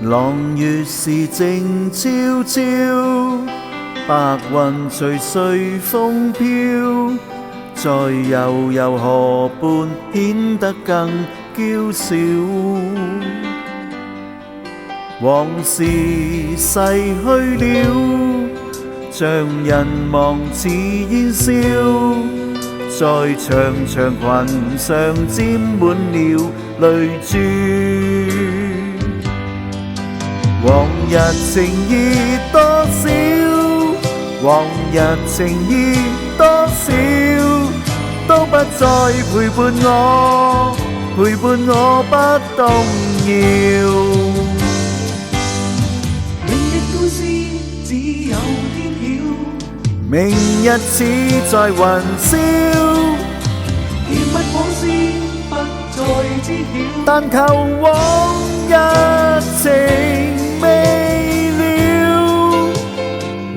朗月是靜悄悄，白雲隨隨風飄，在悠悠河畔顯得更嬌小。往事逝去了，像人亡似煙消，在長長裙上沾滿了淚珠。往日情意多少，往日情意多少，都不再陪伴我，陪伴我不動搖。明日故事只有天曉，明日似在雲霄，甜蜜往事不再知曉，但求往日情未了。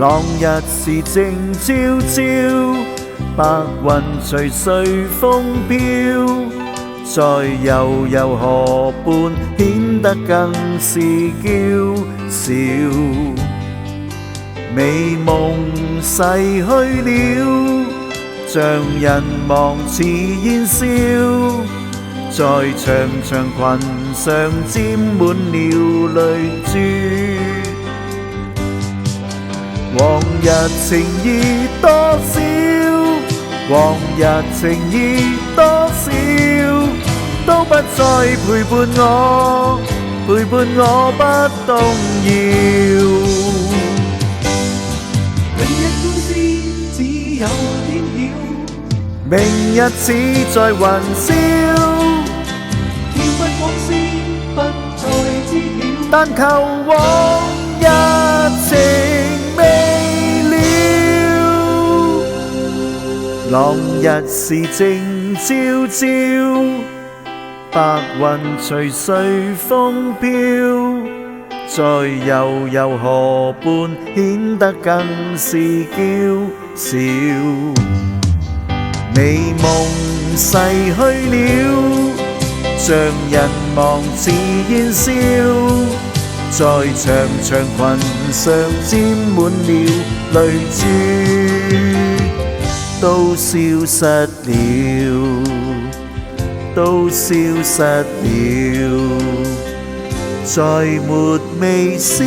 朗日是靜悄悄，白雲隨隨風飄，在悠悠河畔顯得更是嬌小。美夢逝去了，像人亡似煙消，在長長裙上沾滿了淚珠。往日情意多少，往日情意多少，都不再陪伴我，陪伴我不動搖。明日故事只有天曉，明日似在雲霄，甜蜜往事不再知曉，但求往日情未了。朗日是靜悄悄，白雲隨隨風飄，在悠悠河畔顯得更是嬌小。美夢逝去了，像人亡似煙消，在長長裙上沾滿了淚珠。都消失了，都消失了，再沒微笑。